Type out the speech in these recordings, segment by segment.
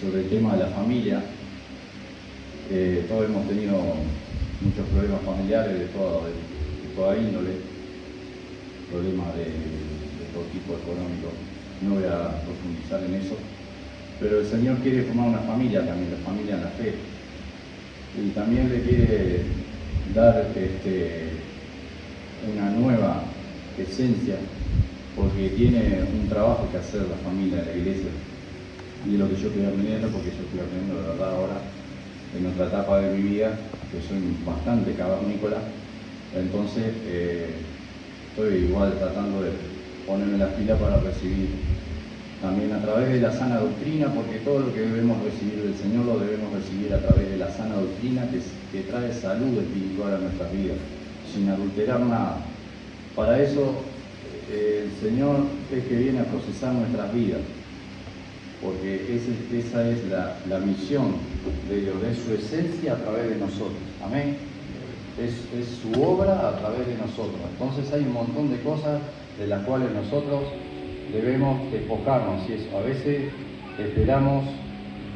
Sobre el tema de la familia, todos hemos tenido muchos problemas familiares de toda índole, problemas de todo tipo económico. No voy a profundizar en eso, pero el Señor quiere formar una familia también, la familia en la fe, y también le quiere dar una nueva esencia, porque tiene un trabajo que hacer la familia de la iglesia. Y es lo que yo estoy aprendiendo, porque yo estoy aprendiendo de verdad ahora, en otra etapa de mi vida, que soy bastante cavernícola. Entonces, estoy igual tratando de ponerme las pilas para recibir también a través de la sana doctrina, porque todo lo que debemos recibir del Señor lo debemos recibir a través de la sana doctrina que trae salud espiritual a nuestras vidas, sin adulterar nada. Para eso, el Señor es que viene a procesar nuestras vidas, porque esa es la misión de Dios, es su esencia a través de nosotros. Amén. Es su obra a través de nosotros. Entonces hay un montón de cosas de las cuales nosotros debemos despojarnos. Y eso, a veces esperamos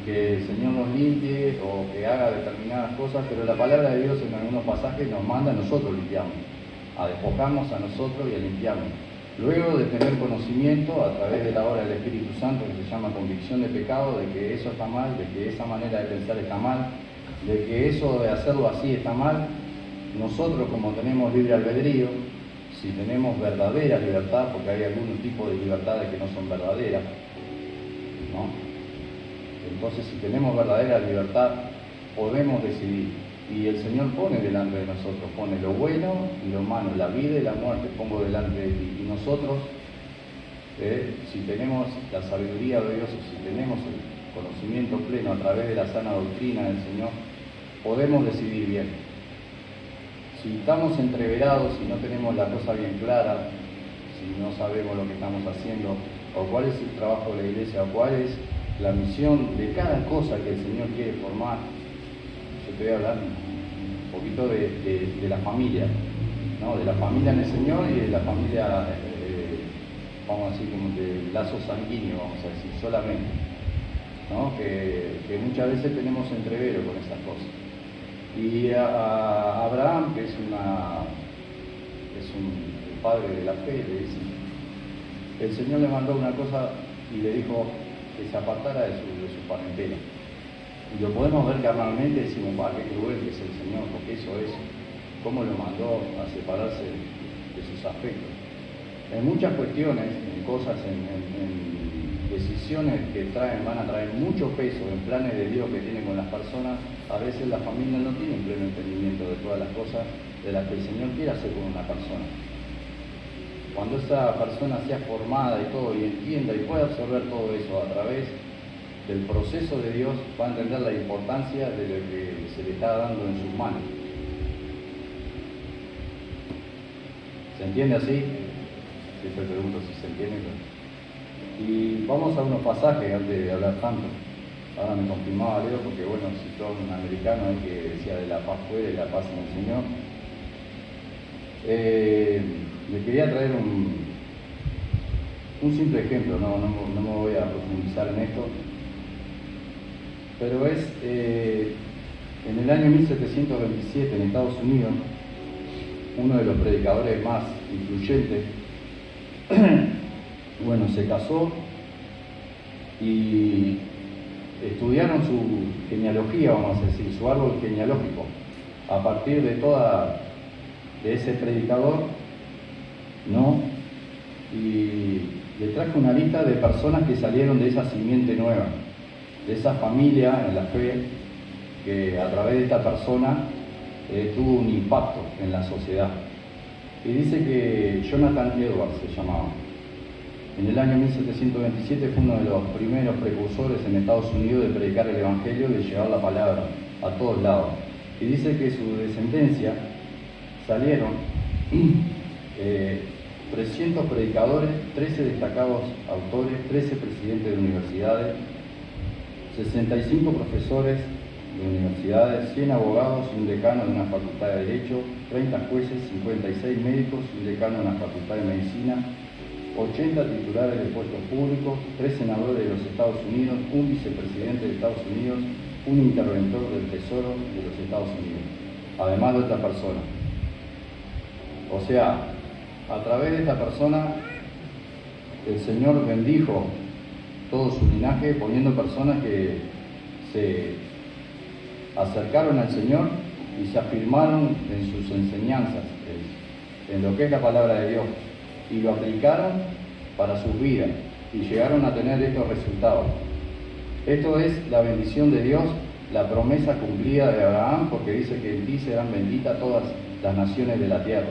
que el Señor nos limpie o que haga determinadas cosas, pero la palabra de Dios en algunos pasajes nos manda a nosotros limpiarnos, a despojarnos a nosotros y a limpiarnos. Luego de tener conocimiento a través de la obra del Espíritu Santo, que se llama convicción de pecado, de que eso está mal, de que esa manera de pensar está mal, de que eso de hacerlo así está mal, nosotros, como tenemos libre albedrío, si tenemos verdadera libertad, porque hay algún tipo de libertades que no son verdaderas, ¿no? Entonces, si tenemos verdadera libertad, podemos decidir. Y el Señor pone delante de nosotros, pone lo bueno y lo malo, la vida y la muerte pongo delante de ti. Y nosotros, si tenemos la sabiduría de Dios, si tenemos el conocimiento pleno a través de la sana doctrina del Señor, podemos decidir bien. Si estamos entreverados, si no tenemos la cosa bien clara, si no sabemos lo que estamos haciendo, o cuál es el trabajo de la iglesia, o cuál es la misión de cada cosa que el Señor quiere formar, yo te voy a hablar un poquito de la familia, ¿no? De la familia en el Señor y de la familia, vamos a decir, como de lazo sanguíneo, vamos a decir, solamente, ¿no? Que muchas veces tenemos entrevero con esas cosas. Y a Abraham, que es un padre de la fe, le dice, el Señor le mandó una cosa y le dijo que se apartara de su parentela. Y lo podemos ver carnalmente y decimos, qué cruel que es el Señor, porque eso es, cómo lo mandó a separarse de sus afectos. En muchas cuestiones, en cosas, en decisiones que van a traer mucho peso en planes de Dios que tiene con las personas, a veces la familia no tiene un pleno entendimiento de todas las cosas de las que el Señor quiere hacer con una persona. Cuando esa persona sea formada y todo, y entienda y pueda absorber todo eso a través del proceso de Dios, va a entender la importancia de lo que se le está dando en sus manos. ¿Se entiende así? Siempre pregunto si se entiende. Y vamos a unos pasajes antes de hablar tanto. Ahora me confirmaba Leo, porque bueno, citó un americano ahí que decía de la paz fuera y la paz en el Señor. Le quería traer un simple ejemplo, no me voy a profundizar en esto, pero es en el año 1727 en Estados Unidos, uno de los predicadores más influyentes, bueno, se casó y estudiaron su genealogía, vamos a decir, su árbol genealógico, a partir de ese predicador, ¿no? Y le traje una lista de personas que salieron de esa simiente nueva, de esa familia en la fe, que a través de esta persona tuvo un impacto en la sociedad. Y dice que Jonathan Edwards se llamaba. En el año 1727 fue uno de los primeros precursores en Estados Unidos de predicar el Evangelio y de llevar la palabra a todos lados. Y dice que su descendencia salieron 300 predicadores, 13 destacados autores, 13 presidentes de universidades, 65 profesores de universidades, 100 abogados y un decano de una facultad de Derecho, 30 jueces, 56 médicos y un decano de una facultad de Medicina, 80 titulares de puestos públicos, 3 senadores de los Estados Unidos, un vicepresidente de Estados Unidos, un interventor del Tesoro de los Estados Unidos, además de otra persona. O sea, a través de esta persona, el Señor bendijo todo su linaje, poniendo personas que se acercaron al Señor y se afirmaron en sus enseñanzas, en lo que es la palabra de Dios, y lo aplicaron para sus vidas y llegaron a tener estos resultados. Esto es la bendición de Dios, la promesa cumplida de Abraham, porque dice que en ti serán benditas todas las naciones de la tierra.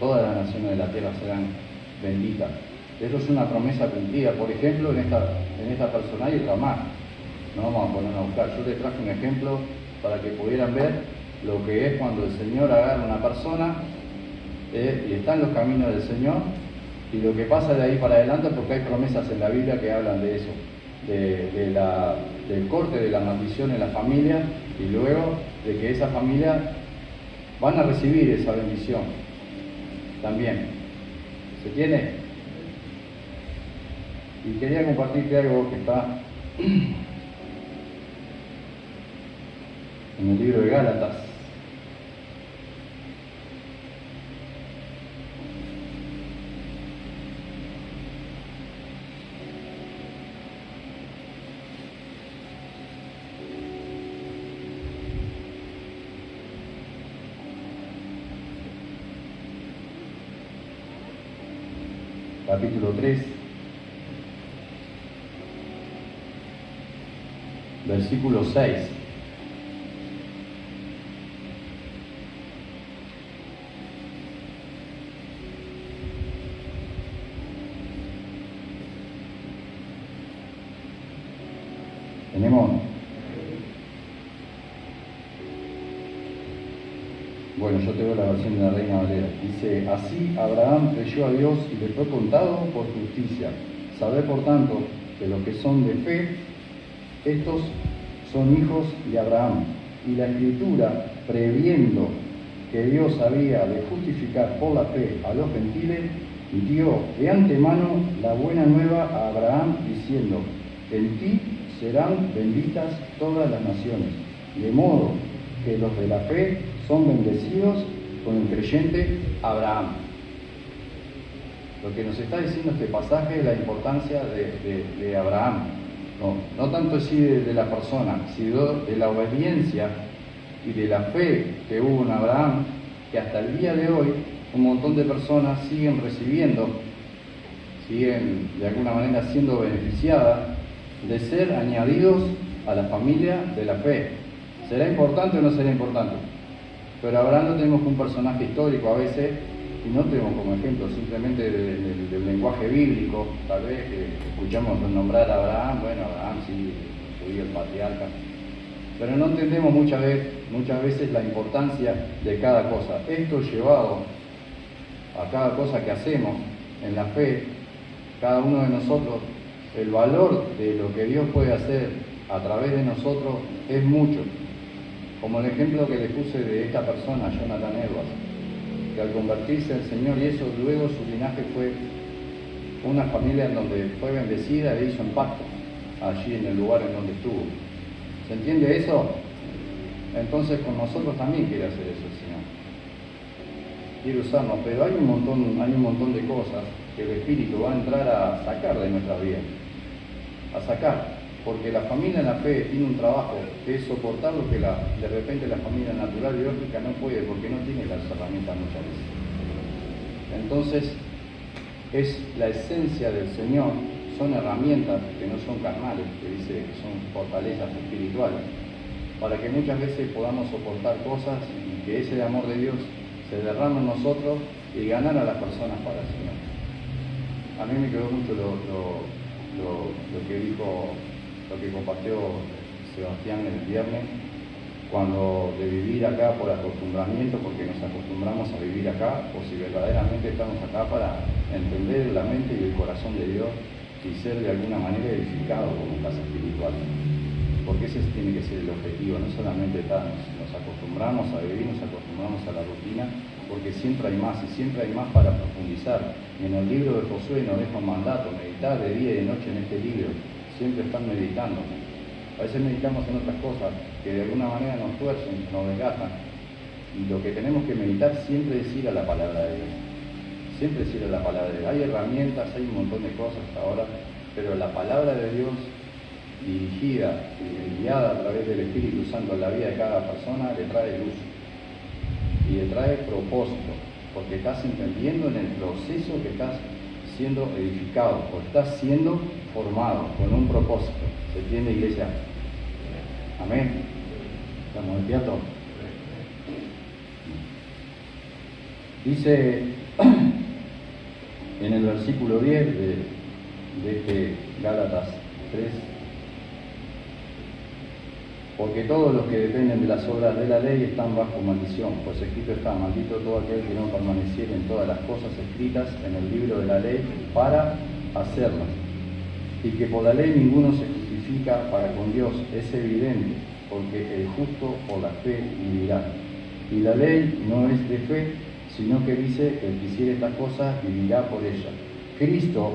Todas las naciones de la tierra serán benditas. Esto es una promesa cumplida. Por ejemplo, en esta persona hay otra más. No vamos a ponernos a buscar. Yo les traje un ejemplo para que pudieran ver lo que es cuando el Señor agarra a una persona y está en los caminos del Señor, y lo que pasa de ahí para adelante, porque hay promesas en la Biblia que hablan de eso, del corte de la maldición en la familia, y luego de que esa familia van a recibir esa bendición también. ¿Se tiene? Y quería compartirte algo que está en el libro de Gálatas. Capítulo 3, versículo 6. ¿Tenemos? Bueno, yo tengo la versión de la Reina Valera. Dice: así Abraham creyó a Dios y le fue contado por justicia. Sabed por tanto que los que son de fe, estos son hijos de Abraham. Y la Escritura, previendo que Dios había de justificar por la fe a los gentiles, dio de antemano la buena nueva a Abraham, diciendo: en ti serán benditas todas las naciones. De modo que los de la fe son bendecidos con el creyente Abraham. Lo que nos está diciendo este pasaje es la importancia de Abraham. No tanto así de la persona, sino de la obediencia y de la fe que hubo en Abraham, que hasta el día de hoy un montón de personas siguen recibiendo, siguen de alguna manera siendo beneficiadas de ser añadidos a la familia de la fe. ¿Será importante o no será importante? Pero Abraham lo tenemos como un personaje histórico a veces, y no tenemos como ejemplo simplemente del lenguaje bíblico. Tal vez escuchamos nombrar a Abraham, bueno, Abraham sí, fue el patriarca, pero no entendemos muchas veces la importancia de cada cosa. Esto llevado a cada cosa que hacemos en la fe, cada uno de nosotros, el valor de lo que Dios puede hacer a través de nosotros es mucho. Como el ejemplo que le puse de esta persona, Jonathan Edwards, que al convertirse al Señor y eso, luego su linaje fue una familia en donde fue bendecida e hizo un pacto allí en el lugar en donde estuvo. ¿Se entiende eso? Entonces con nosotros también quiere hacer eso el Señor. Quiere usarnos, pero hay un montón de cosas que el Espíritu va a entrar a sacar de nuestras vidas. A sacar. Porque la familia en la fe tiene un trabajo que es soportar lo que de repente la familia natural y lógica no puede, porque no tiene las herramientas muchas veces. Entonces, es la esencia del Señor, son herramientas que no son carnales, que dice que son fortalezas espirituales, para que muchas veces podamos soportar cosas y que ese amor de Dios se derrame en nosotros y ganar a las personas para el Señor. A mí me quedó mucho lo que dijo, lo que compartió Sebastián el viernes, cuando de vivir acá por acostumbramiento, porque nos acostumbramos a vivir acá, o si verdaderamente estamos acá para entender la mente y el corazón de Dios y ser de alguna manera edificados como casa espiritual. Porque ese tiene que ser el objetivo, no solamente nos acostumbramos a vivir, nos acostumbramos a la rutina, porque siempre hay más y siempre hay más para profundizar. En el libro de Josué nos deja un mandato, meditar de día y de noche en este libro, siempre están meditando. A veces meditamos en otras cosas que de alguna manera nos tuercen, nos desgastan, y lo que tenemos que meditar siempre es ir a la palabra de Dios, siempre es ir a la palabra de Dios. Hay herramientas, hay un montón de cosas ahora, pero la palabra de Dios dirigida y guiada a través del Espíritu Santo en la vida de cada persona le trae luz y le trae propósito, porque estás entendiendo en el proceso que estás siendo edificado o estás siendo formado con un propósito. ¿Se entiende, iglesia? Amén. ¿Estamos despiertos? Dice en el versículo 10 de Gálatas 3: porque todos los que dependen de las obras de la ley están bajo maldición, pues escrito está: maldito todo aquel que no permaneciera en todas las cosas escritas en el libro de la ley para hacerlas. Y que por la ley ninguno se justifica para con Dios, es evidente, porque el justo por la fe vivirá. Y la ley no es de fe, sino que dice que el que hiciere estas cosas vivirá por ellas. Cristo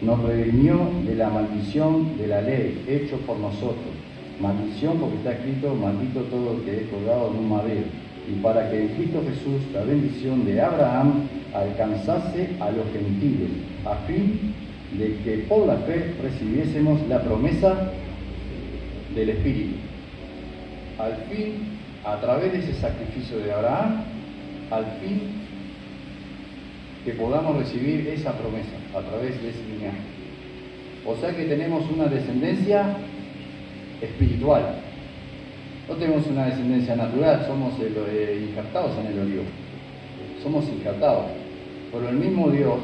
nos redimió de la maldición de la ley, hecho por nosotros. Maldición porque está escrito: maldito todo el que es colgado en un madero. Y para que en Cristo Jesús la bendición de Abraham alcanzase a los gentiles, a fin de que por la fe recibiésemos la promesa del Espíritu. Al fin, a través de ese sacrificio de Abraham, al fin que podamos recibir esa promesa a través de ese linaje. O sea que tenemos una descendencia espiritual. No tenemos una descendencia natural, somos injertados en el olivo. Somos injertados. Pero el mismo Dios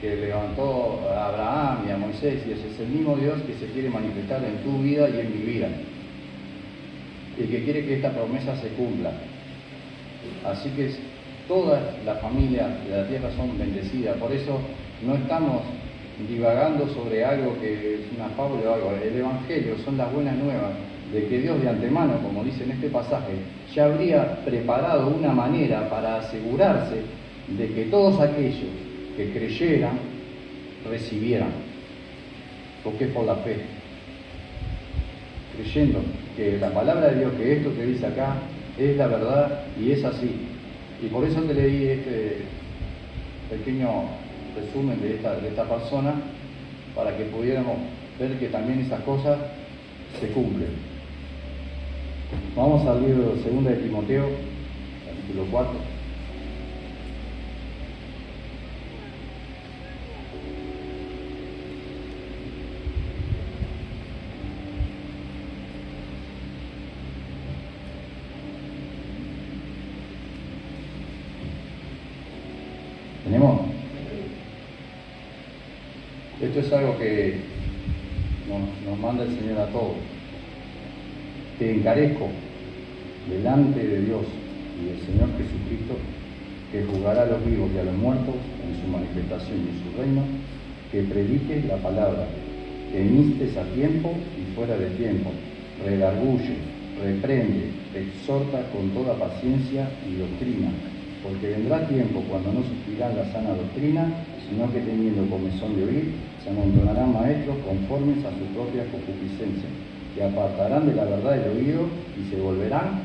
que levantó a Abraham y a Moisés, y ese es el mismo Dios que se quiere manifestar en tu vida y en mi vida. Y que quiere que esta promesa se cumpla. Así que todas las familias de la tierra son bendecidas. Por eso no estamos divagando sobre algo que es una fábula o algo. El Evangelio son las buenas nuevas de que Dios de antemano, como dice en este pasaje, ya habría preparado una manera para asegurarse de que todos aquellos que creyeran recibieran, porque es por la fe, creyendo que la palabra de Dios, que esto que dice acá es la verdad y es así. Y por eso te leí este pequeño resumen de esta persona, para que pudiéramos ver que también esas cosas se cumplen. Vamos al libro 2 de Timoteo, capítulo 4. ¿Tenemos? Esto es algo que nos manda el Señor a todos. Te encarezco delante de Dios y del Señor Jesucristo, que juzgará a los vivos y a los muertos en su manifestación y en su reino, que prediques la palabra, que instes a tiempo y fuera de tiempo, redarguye, reprende, exhorta con toda paciencia y doctrina, porque vendrá tiempo cuando no sufrirán la sana doctrina, sino que teniendo comezón de oír, se amontonarán maestros conformes a su propia concupiscencia, que apartarán de la verdad el oído y se volverán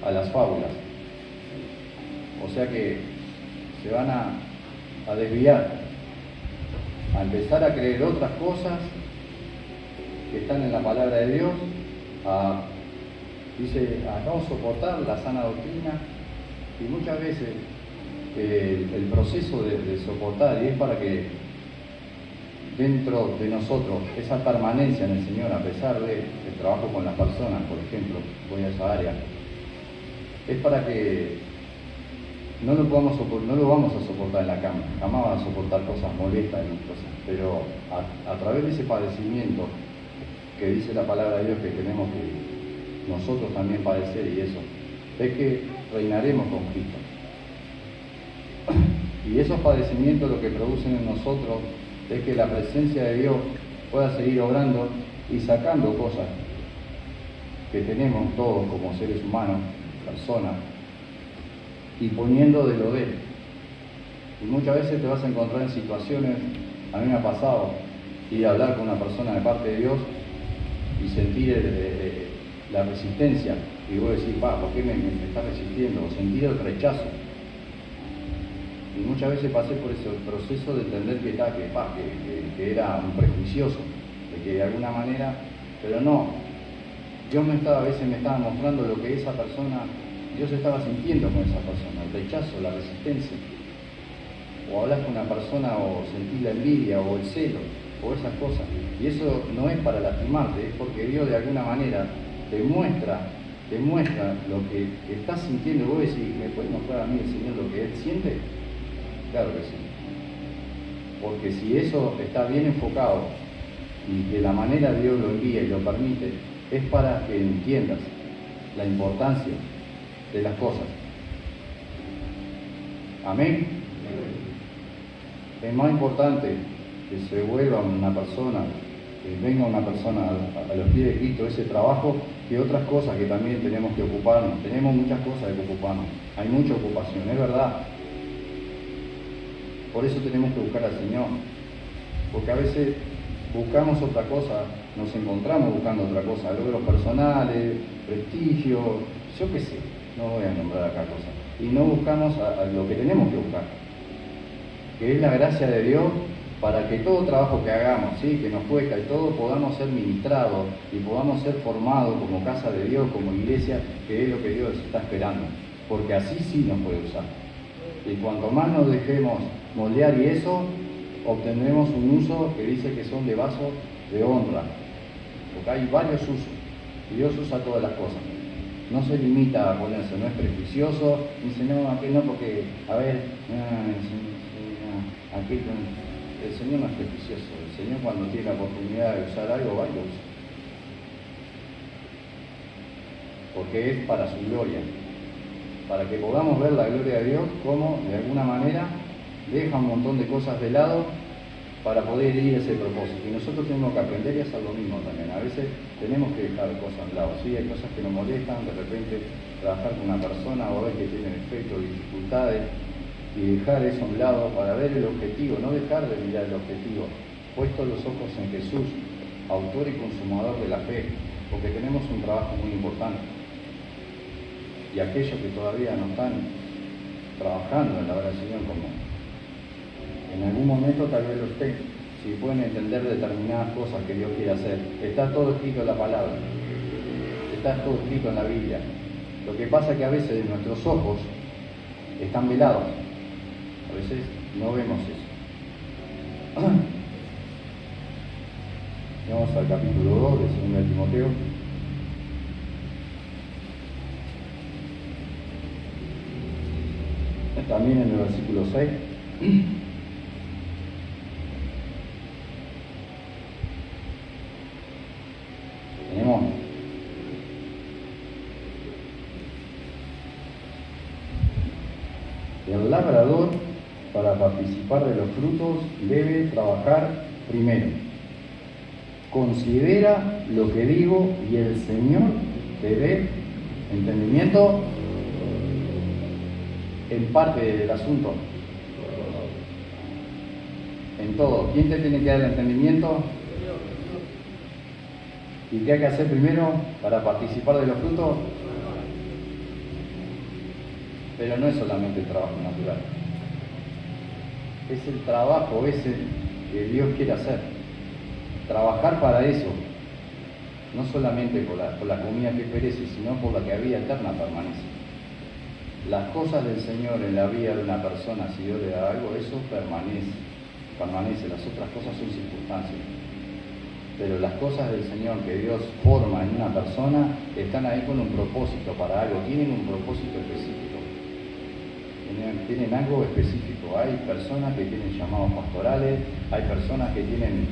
a las fábulas. O sea que se van a desviar, a empezar a creer otras cosas que están en la palabra de Dios, dice, a no soportar la sana doctrina. Y muchas veces el proceso de soportar, y es para que dentro de nosotros esa permanencia en el Señor, a pesar del trabajo con las personas, por ejemplo, voy a esa área, es para que no lo vamos a soportar en la cama, jamás van a soportar cosas molestas y cosas, pero a través de ese padecimiento que dice la palabra de Dios que tenemos que nosotros también padecer, y eso es que reinaremos con Cristo. Y esos padecimientos lo que producen en nosotros es que la presencia de Dios pueda seguir obrando y sacando cosas que tenemos todos como seres humanos, personas, y poniendo de lo de Él. Y muchas veces te vas a encontrar en situaciones, a mí me ha pasado, ir a hablar con una persona de parte de Dios y sentir la resistencia, y vos decís, ¿por qué me está resistiendo? O sentir el rechazo. Y muchas veces pasé por ese proceso de entender que era un prejuicioso, de que de alguna manera, pero no, Dios a veces me estaba mostrando lo que esa persona, Dios estaba sintiendo con esa persona, el rechazo, la resistencia. O hablas con una persona o sentís la envidia o el celo o esas cosas. Y eso no es para lastimarte, es porque Dios de alguna manera te muestra lo que estás sintiendo. Vos decís, ¿me puede mostrar a mí el Señor lo que Él siente? Claro que sí. Porque si eso está bien enfocado y de la manera Dios lo envía y lo permite, es para que entiendas la importancia de las cosas. Amén. Es más importante que se vuelva una persona, que venga una persona a los pies de Cristo, ese trabajo, que otras cosas que también tenemos que ocuparnos. Tenemos muchas cosas de que ocuparnos, hay mucha ocupación, es verdad. Por eso tenemos que buscar al Señor, porque a veces buscamos otra cosa, nos encontramos buscando otra cosa, logros personales, prestigio, yo qué sé, no voy a nombrar acá cosas, y no buscamos a lo que tenemos que buscar, que es la gracia de Dios, para que todo trabajo que hagamos, ¿sí?, que nos cuesta y todo, podamos ser ministrados y podamos ser formados como casa de Dios, como iglesia, que es lo que Dios está esperando, porque así sí nos puede usar. Y cuanto más nos dejemos moldear y eso, obtendremos un uso que dice que son de vasos de honra, porque hay varios usos, y Dios usa todas las cosas. No se limita a ponerse, no es prejuicioso, dice, no, aquí no, porque, a ver, aquí el Señor no es prejuicioso. El Señor, cuando tiene la oportunidad de usar algo, va y lo usa, porque es para su gloria, para que podamos ver la gloria de Dios, como de alguna manera deja un montón de cosas de lado para poder ir a ese propósito. Y nosotros tenemos que aprender y hacer lo mismo también. A veces tenemos que dejar cosas a un lado. Sí, hay cosas que nos molestan, de repente trabajar con una persona o ver que tiene defectos, dificultades, y dejar eso a un lado para ver el objetivo, no dejar de mirar el objetivo, puesto los ojos en Jesús, autor y consumador de la fe, porque tenemos un trabajo muy importante. Y aquellos que todavía no están trabajando en la obra del Señor, como en algún momento tal vez lo estén, si pueden entender determinadas cosas que Dios quiere hacer. Está todo escrito en la palabra, está todo escrito en la Biblia. Lo que pasa es que a veces nuestros ojos están velados, a veces no vemos eso. Vamos al capítulo 2 de 2 Timoteo. También en el versículo 6. Tenemos el labrador, para participar de los frutos, debe trabajar primero. Considera lo que digo y el Señor te dé entendimiento en parte del asunto, en todo. ¿Quién te tiene que dar el entendimiento? ¿Y qué hay que hacer primero para participar de los frutos? Pero no es solamente el trabajo natural, es el trabajo ese que Dios quiere hacer. Trabajar para eso, no solamente por la comida que perece, sino por la que a vida eterna permanece. Las cosas del Señor en la vida de una persona, si Dios le da algo, eso permanece. Las otras cosas son circunstancias. Pero las cosas del Señor que Dios forma en una persona están ahí con un propósito para algo, tienen un propósito específico. Tienen algo específico. Hay personas que tienen llamados pastorales, hay personas que tienen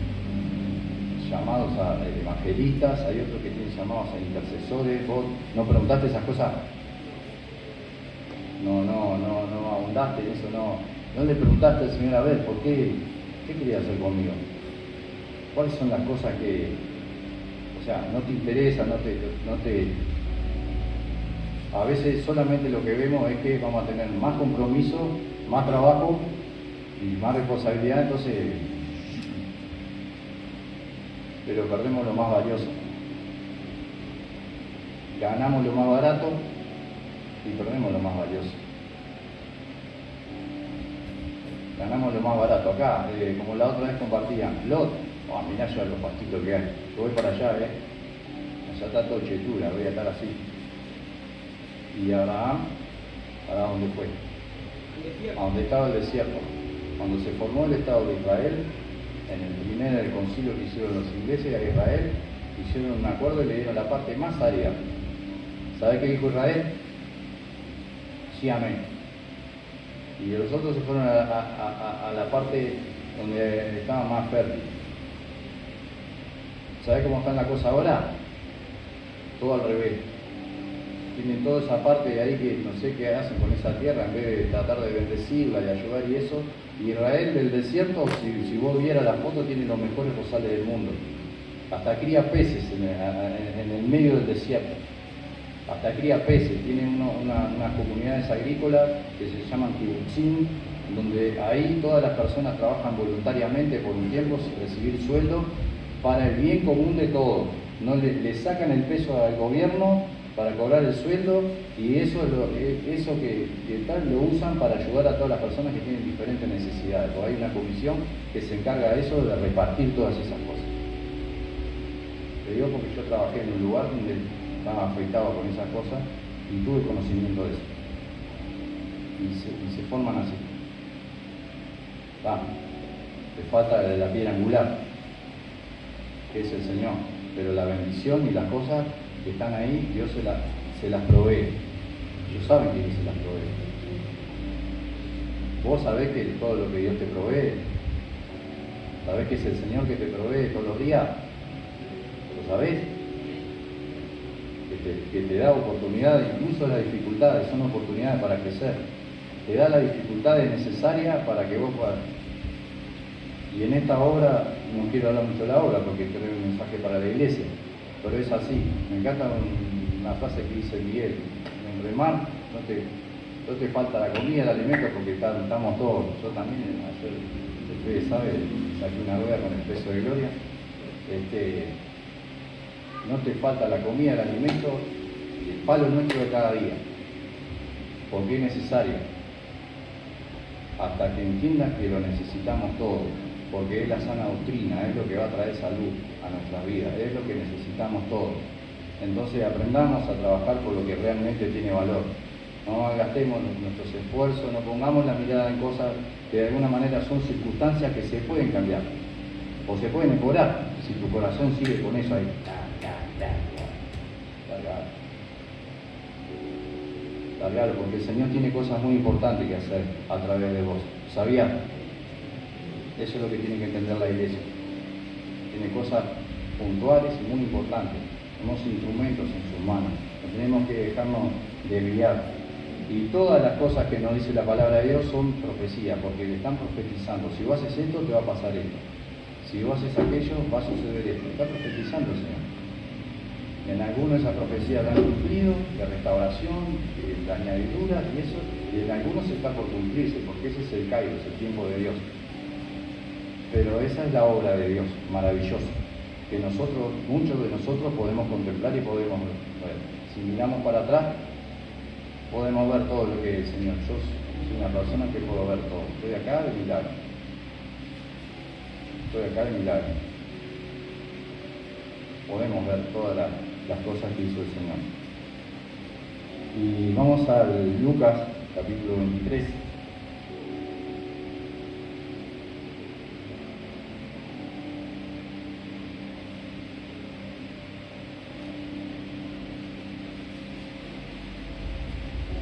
llamados a evangelistas, hay otros que tienen llamados a intercesores. ¿Vos no preguntaste esas cosas? No abundaste en eso, no le preguntaste al Señor, a ver, ¿por qué quería hacer conmigo? ¿Cuáles son las cosas que, no te interesan, no te A veces solamente lo que vemos es que vamos a tener más compromiso, más trabajo y más responsabilidad, entonces, pero perdemos lo más valioso. Ganamos lo más barato y perdemos lo más valioso. Ganamos lo más barato. Acá, como la otra vez compartían, Lot, mirá ya los pastitos que hay. Yo voy para allá, allá está todo chetura, voy a estar así. Y Abraham, ¿para dónde fue? A donde estaba el desierto. Cuando se formó el Estado de Israel, en el primer concilio que hicieron los ingleses a Israel, hicieron un acuerdo y le dieron la parte más árida. ¿Sabe qué dijo Israel? Sí, amén. Y los otros se fueron a la parte donde estaba más fértil. ¿Sabe cómo está la cosa ahora? Todo al revés. Tienen toda esa parte de ahí que no sé qué hacen con esa tierra, en vez de tratar de bendecirla y ayudar y eso. Israel del desierto, si vos vieras la foto, tiene los mejores rosales del mundo. Hasta cría peces en el medio del desierto. Hasta cría peces. Tienen unas comunidades agrícolas que se llaman kibutzim, donde ahí todas las personas trabajan voluntariamente por un tiempo sin recibir sueldo para el bien común de todos. No le sacan el peso al gobierno para cobrar el sueldo y eso que tal lo usan para ayudar a todas las personas que tienen diferentes necesidades. Porque hay una comisión que se encarga de eso, de repartir todas esas cosas. Te digo porque yo trabajé en un lugar donde estaba afectado con esas cosas y tuve conocimiento de eso. Y se forman así. Le falta la piedra angular, que es el Señor, pero la bendición y las cosas que están ahí, Dios se las provee. Ellos saben que Dios se las provee. Vos sabés que todo lo que Dios te provee, sabés que es el Señor que te provee todos los días, ¿lo sabés? Que te da oportunidades, incluso las dificultades son oportunidades para crecer. Te da las dificultades necesarias para que vos puedas. Y en esta obra, no quiero hablar mucho de la obra porque creo un mensaje para la iglesia, pero es así. Me encanta una frase que dice Miguel: en remar no te falta la comida, el alimento, porque estamos todos. Yo también, ayer, ustedes saben, saqué una rueda con el peso de gloria. No te falta la comida, el alimento y el palo nuestro de cada día, porque es necesario, hasta que entiendas que lo necesitamos todos, porque es la sana doctrina, es lo que va a traer salud a nuestras vidas, es lo que necesitamos todos. Entonces aprendamos a trabajar por lo que realmente tiene valor. No gastemos nuestros esfuerzos, no pongamos la mirada en cosas que de alguna manera son circunstancias que se pueden cambiar o se pueden mejorar si tu corazón sigue con eso ahí. Largalo, porque el Señor tiene cosas muy importantes que hacer a través de vos. ¿Sabías? Eso es lo que tiene que entender la iglesia. Tiene cosas puntuales y muy importantes. Tenemos instrumentos en sus manos. No tenemos que dejarnos desviar. Y todas las cosas que nos dice la palabra de Dios son profecías, porque le están profetizando. Si vos haces esto, te va a pasar esto. Si vos haces aquello, va a suceder esto. Está profetizando el Señor. En algunos esas profecías la han cumplido, de restauración, de añadiduras y eso, y en algunos está por cumplirse, porque ese es el Kairos, el tiempo de Dios. Pero esa es la obra de Dios, maravillosa, que muchos de nosotros podemos contemplar y podemos ver. Si miramos para atrás, podemos ver todo lo que es el Señor. Yo soy una persona que puedo ver todo. Estoy acá de milagro. Podemos ver todas las cosas que hizo el Señor. Y vamos al Lucas, capítulo 23.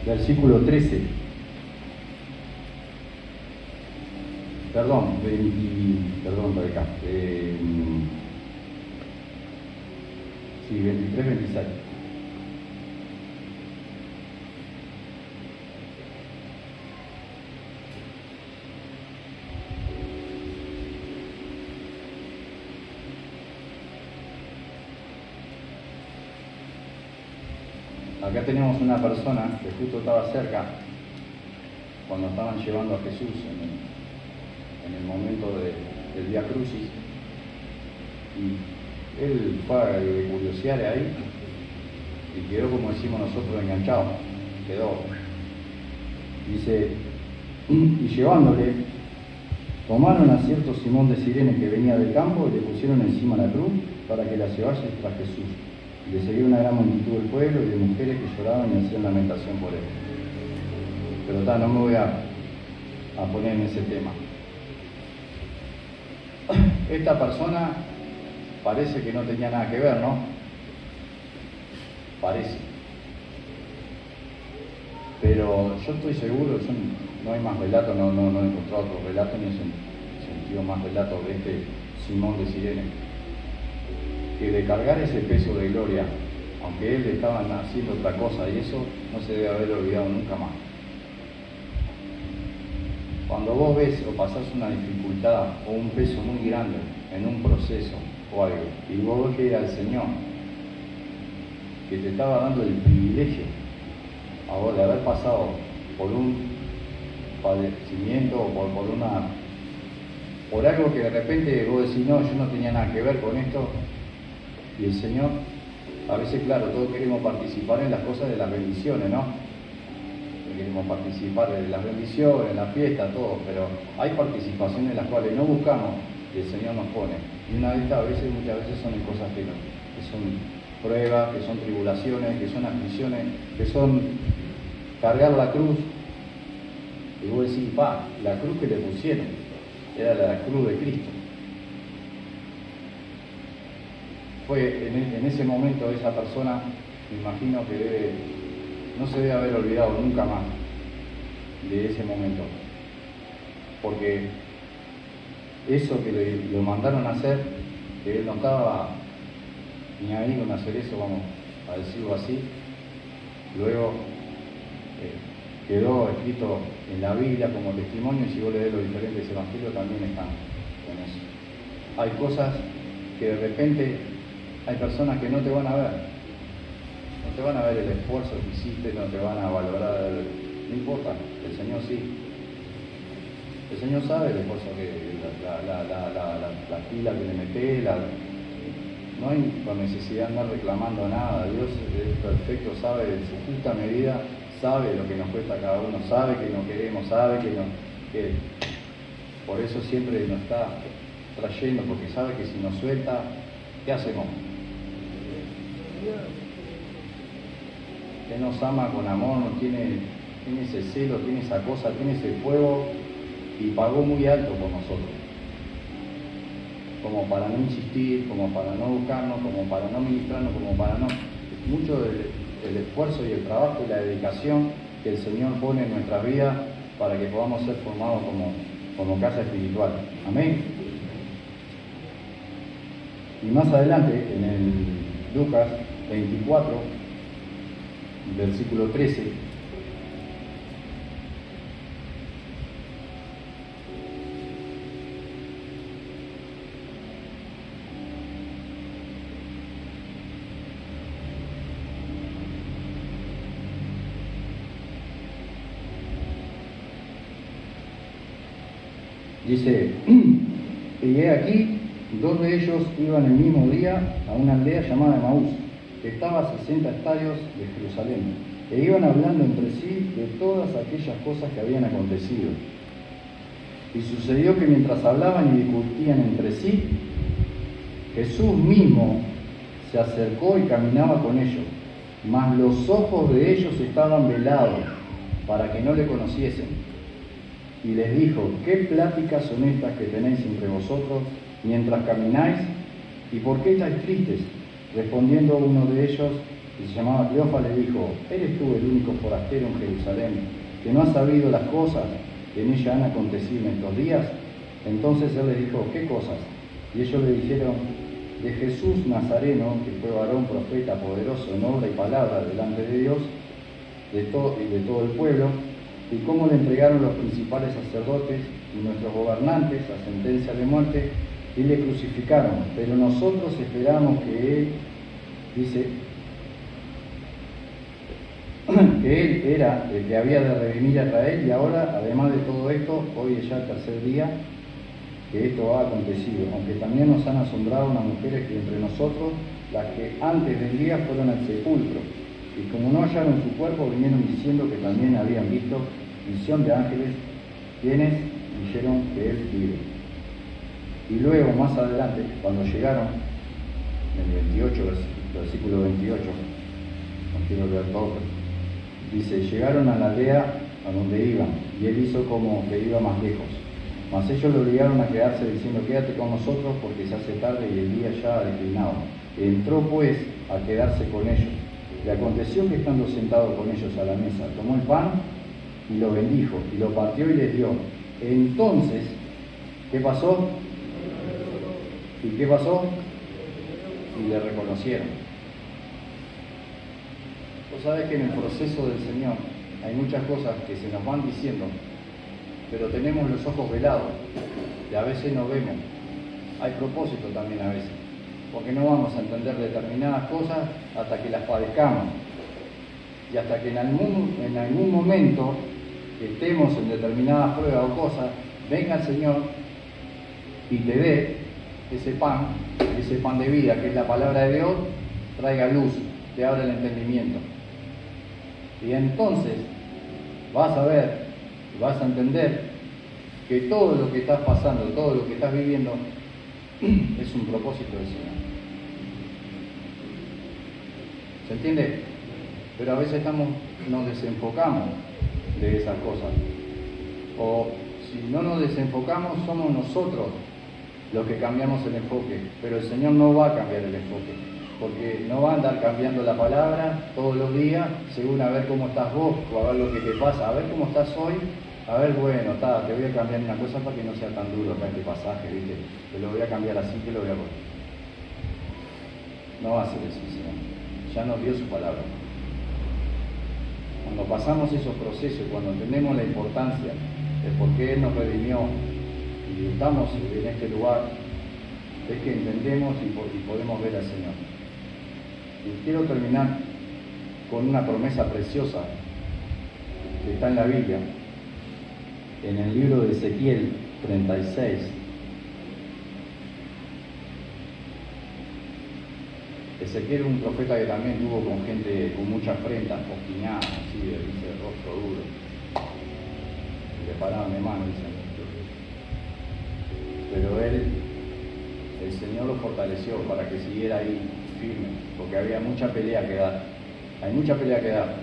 Versículo 13. Perdón, por acá. Sí, 23, 26. Acá tenemos una persona que justo estaba cerca cuando estaban llevando a Jesús en el momento del Vía Crucis, y él fue a curiosear ahí y quedó, como decimos nosotros, enganchado, quedó. Dice, y llevándole, tomaron a cierto Simón de Cirene que venía del campo y le pusieron encima la cruz para que la llevase tras Jesús. Y le seguía una gran multitud del pueblo y de mujeres que lloraban y hacían lamentación por él. Pero no me voy a poner en ese tema. Esta persona parece que no tenía nada que ver, ¿no? Parece. Pero yo estoy seguro, no hay más relato, no he encontrado otro relato, ni he sentido más relato de este Simón de Cirene, que de cargar ese peso de gloria, aunque él estaba haciendo otra cosa, y eso no se debe haber olvidado nunca más. Cuando vos ves o pasás una dificultad o un peso muy grande en un proceso o algo, y vos ves que era el Señor que te estaba dando el privilegio a vos de haber pasado por un padecimiento o por algo que de repente vos decís, no, yo no tenía nada que ver con esto, y el Señor, a veces, claro, todos queremos participar en las cosas de las bendiciones, ¿no? Queremos participar en las bendiciones, en la fiesta, todo, pero hay participaciones en las cuales no buscamos y el Señor nos pone. Y una de estas muchas veces son en cosas que son pruebas, que son tribulaciones, que son aflicciones, que son cargar la cruz. Y vos decís, la cruz que le pusieron era la cruz de Cristo. Fue en ese momento esa persona, me imagino que no se debe haber olvidado nunca más de ese momento, porque eso que lo mandaron a hacer, que él no estaba ni ahí con hacer eso, vamos a decirlo así, luego quedó escrito en la Biblia como testimonio, y si vos lees los diferentes evangelios también están en eso. Hay cosas que de repente hay personas que no te van a ver, no te van a ver el esfuerzo que hiciste, no te van a valorar, no importa, el Señor sí. El Señor sabe el esfuerzo que la pila que le metés, no hay necesidad de andar reclamando nada. Dios es perfecto, sabe de su justa medida, sabe lo que nos cuesta a cada uno, sabe que no queremos, sabe que por eso siempre nos está trayendo, porque sabe que si nos suelta, ¿qué hacemos? Que nos ama con amor, no tiene ese celo, tiene esa cosa, tiene ese fuego, y pagó muy alto por nosotros, como para no insistir, como para no buscarnos, como para no ministrarnos, como para no... Mucho del esfuerzo y el trabajo y la dedicación que el Señor pone en nuestras vidas para que podamos ser formados como casa espiritual. Amén. Y más adelante, en el Lucas 24, versículo 13, dice, y he aquí, dos de ellos iban el mismo día a una aldea llamada Emaús, que estaba a 60 estadios de Jerusalén, e iban hablando entre sí de todas aquellas cosas que habían acontecido. Y sucedió que mientras hablaban y discutían entre sí, Jesús mismo se acercó y caminaba con ellos, mas los ojos de ellos estaban velados para que no le conociesen. Y les dijo, ¿qué pláticas son estas que tenéis entre vosotros mientras camináis? ¿Y por qué estáis tristes? Respondiendo uno de ellos, que se llamaba Cleofa, le dijo, ¿eres tú el único forastero en Jerusalén que no has sabido las cosas que en ella han acontecido en estos días? Entonces él les dijo, ¿qué cosas? Y ellos le dijeron, de Jesús Nazareno, que fue varón profeta poderoso en obra y palabra delante de Dios y de todo el pueblo, y cómo le entregaron los principales sacerdotes y nuestros gobernantes a sentencia de muerte y le crucificaron. Pero nosotros esperamos que él, dice, que Él era el que había de redimir a Israel, y ahora, además de todo esto, hoy es ya el tercer día que esto ha acontecido, aunque también nos han asombrado unas mujeres que entre nosotros, las que antes del día fueron al sepulcro, y como no hallaron su cuerpo, vinieron diciendo que también habían visto visión de ángeles, quienes dijeron que Él vive. Y luego, más adelante, cuando llegaron, en el 28, versículo 28, no quiero leer todo, dice, llegaron a la aldea a donde iban, y Él hizo como que iba más lejos. Mas ellos lo obligaron a quedarse diciendo, quédate con nosotros porque se hace tarde y el día ya ha declinado. Entró pues a quedarse con ellos. Y aconteció que estando sentado con ellos a la mesa, tomó el pan y lo bendijo, y lo partió y les dio. Entonces, ¿qué pasó? ¿Y qué pasó? Y le reconocieron. Vos sabés que en el proceso del Señor hay muchas cosas que se nos van diciendo, pero tenemos los ojos velados y a veces no vemos. Hay propósito también a veces, porque no vamos a entender determinadas cosas hasta que las padezcamos y hasta que en algún momento que estemos en determinadas pruebas o cosas, venga el Señor y te dé ese pan de vida, que es la palabra de Dios, traiga luz, te abra el entendimiento. Y entonces vas a ver, vas a entender que todo lo que estás pasando, todo lo que estás viviendo, es un propósito del Señor. ¿Se entiende? Pero a veces nos desenfocamos de esas cosas. O si no nos desenfocamos, somos nosotros los que cambiamos el enfoque. Pero el Señor no va a cambiar el enfoque, porque no va a andar cambiando la palabra todos los días, según a ver cómo estás vos, o a ver lo que te pasa, a ver cómo estás hoy, a ver, bueno, te voy a cambiar una cosa para que no sea tan duro acá este pasaje, ¿viste? Te lo voy a cambiar así, te lo voy a poner. No va a ser eso, Señor. Ya nos dio su palabra. Cuando pasamos esos procesos, cuando entendemos la importancia de por qué Él nos redimió y estamos en este lugar, es que entendemos y podemos ver al Señor. Y quiero terminar con una promesa preciosa que está en la Biblia, en el libro de Ezequiel 36. Ezequiel es un profeta que también tuvo con gente con muchas afrentas, obstinadas, así de rostro duro. Le paraban de mano, dicen. Pero el Señor lo fortaleció para que siguiera ahí firme, porque había mucha pelea que dar. Hay mucha pelea que dar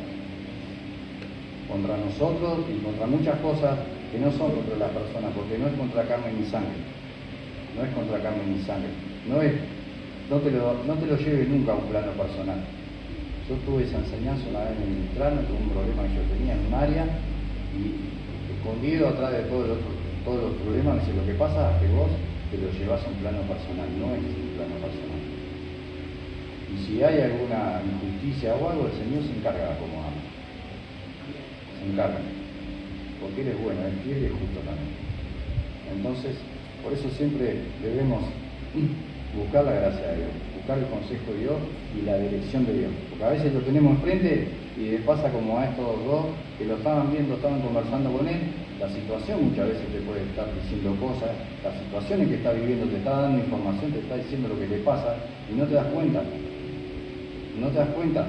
contra nosotros y contra muchas cosas que no son contra las personas, porque no es contra carne ni sangre. No es contra carne ni sangre. No te lo lleves nunca a un plano personal. Yo tuve esa enseñanza una vez en el plano, tuve un problema que yo tenía en un área y escondido atrás de todos los problemas, me dice, lo que pasa es que vos te lo llevas a un plano personal, no es un plano personal. Y si hay alguna injusticia o algo, el Señor se encarga de acomodar. Se encarga. Porque Él es bueno, Él quiere y es justo también. Entonces, por eso siempre debemos buscar la gracia de Dios, buscar el consejo de Dios y la dirección de Dios. Porque a veces lo tenemos enfrente y le pasa como a estos dos que lo estaban viendo, estaban conversando con Él. La situación muchas veces te puede estar diciendo cosas, la situación en que está viviendo te está dando información, te está diciendo lo que te pasa y no te das cuenta. No te das cuenta.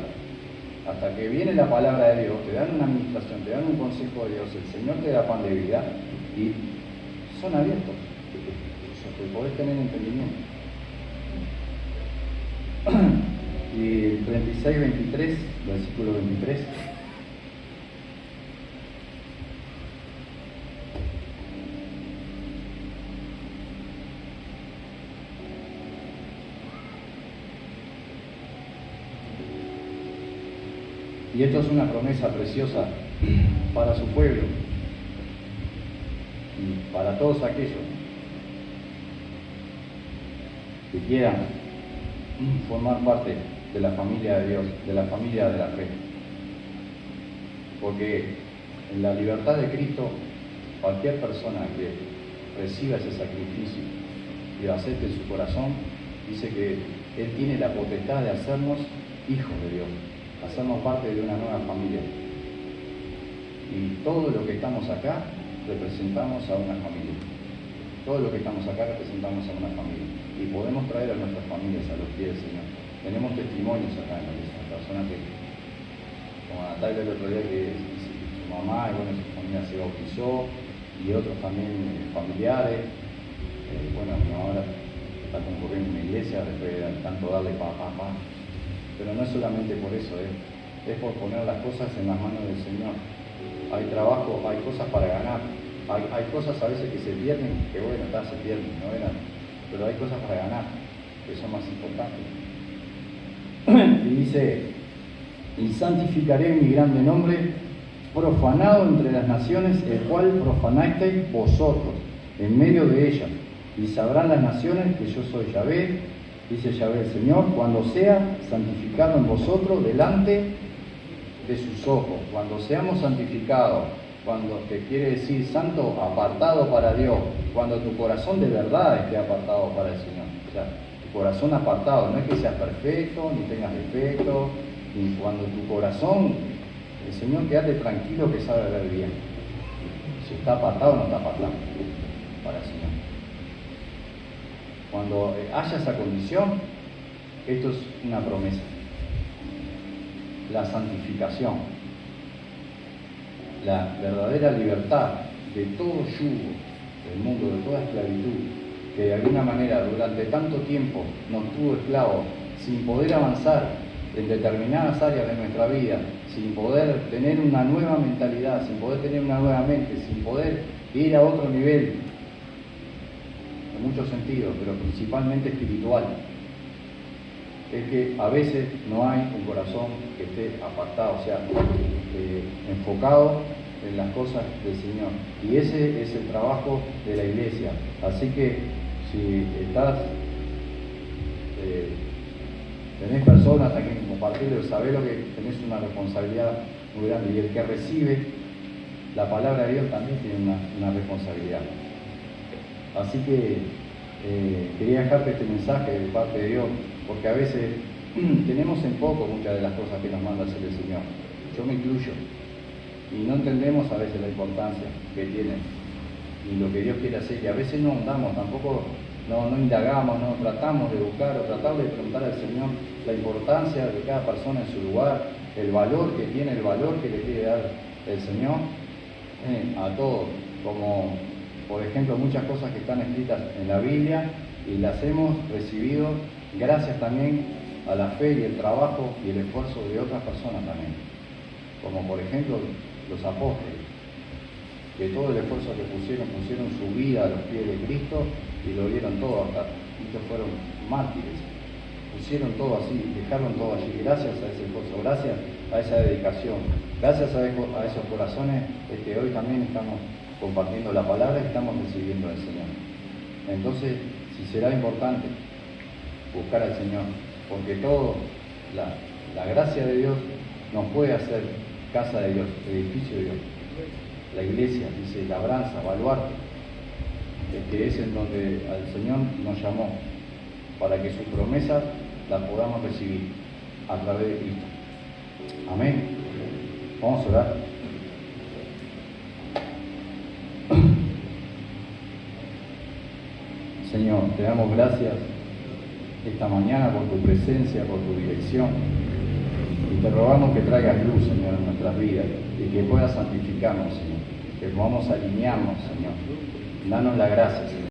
Hasta que viene la palabra de Dios, te dan una administración, te dan un consejo de Dios, el Señor te da pan de vida y son abiertos. Que podés tener entendimiento. Y 36-23, versículo 23. Y esto es una promesa preciosa para su pueblo y para todos aquellos que quieran formar parte de la familia de Dios, de la familia de la fe. Porque en la libertad de Cristo, cualquier persona que reciba ese sacrificio y lo acepte en su corazón, dice que Él tiene la potestad de hacernos hijos de Dios, hacernos parte de una nueva familia. Y todo lo que estamos acá representamos a una familia. Todo lo que estamos acá representamos a una familia. Y podemos traer a nuestras familias a los pies del Señor. Tenemos testimonios acá en la iglesia, personas que, como Natalia el otro día, que su mamá y bueno, su familia se bautizó, y otros también familiares. Bueno, mi mamá ahora está concurriendo en una iglesia después de tanto darle pa. Pero no es solamente por eso, es por poner las cosas en las manos del Señor. Hay trabajo, hay cosas para ganar, hay cosas a veces que se pierden, que bueno, se pierden, no eran, pero hay cosas para ganar, que son más importantes. Y dice, y santificaré mi grande nombre, profanado entre las naciones, el cual profanasteis vosotros, en medio de ellas, y sabrán las naciones que yo soy Yahvé, dice Yahvé el Señor, cuando sea santificado en vosotros delante de sus ojos. Cuando seamos santificados, cuando te quiere decir santo, apartado para Dios, cuando tu corazón de verdad esté apartado para el Señor. O sea, tu corazón apartado, no es que seas perfecto, ni tengas defectos, ni cuando tu corazón, el Señor, quédate tranquilo que sabe ver bien. Si está apartado o no está apartado para el Señor. Cuando haya esa condición, esto es una promesa. La santificación, la verdadera libertad de todo yugo del mundo, de toda esclavitud, que de alguna manera durante tanto tiempo nos tuvo esclavos, sin poder avanzar en determinadas áreas de nuestra vida, sin poder tener una nueva mentalidad, sin poder tener una nueva mente, sin poder ir a otro nivel, en muchos sentidos, pero principalmente espiritual. Es que a veces no hay un corazón que esté apartado, o sea, enfocado en las cosas del Señor. Y ese es el trabajo de la iglesia. Así que si estás, tenés personas a quien compartirlo, sabés lo que tenés una responsabilidad muy grande. Y el que recibe la palabra de Dios también tiene una responsabilidad. Así que quería dejarte este mensaje de parte de Dios, porque a veces tenemos en poco muchas de las cosas que nos manda hacer el Señor. Yo me incluyo. Y no entendemos a veces la importancia que tiene y lo que Dios quiere hacer. Y a veces no andamos, tampoco no indagamos, no tratamos de buscar o tratar de preguntar al Señor la importancia de cada persona en su lugar, el valor que tiene, el valor que le quiere dar el Señor a todos. Como por ejemplo muchas cosas que están escritas en la Biblia y las hemos recibido gracias también a la fe y el trabajo y el esfuerzo de otras personas también, como por ejemplo los apóstoles, que todo el esfuerzo que pusieron su vida a los pies de Cristo y lo dieron todo hasta, estos fueron mártires, pusieron todo así, dejaron todo allí, gracias a ese esfuerzo, gracias a esa dedicación, gracias a esos corazones que hoy también estamos compartiendo la palabra y estamos recibiendo al Señor. Entonces, si será importante buscar al Señor, porque todo, la gracia de Dios nos puede hacer casa de Dios, edificio de Dios. La iglesia, dice, labranza, baluarte, que es en donde al Señor nos llamó, para que sus promesas las podamos recibir a través de Cristo. Amén. Vamos a orar. Señor, te damos gracias esta mañana por tu presencia, por tu dirección. Y te rogamos que traigas luz, Señor, en nuestras vidas y que puedas santificarnos, Señor. Que podamos alinearnos, Señor. Danos la gracia, Señor.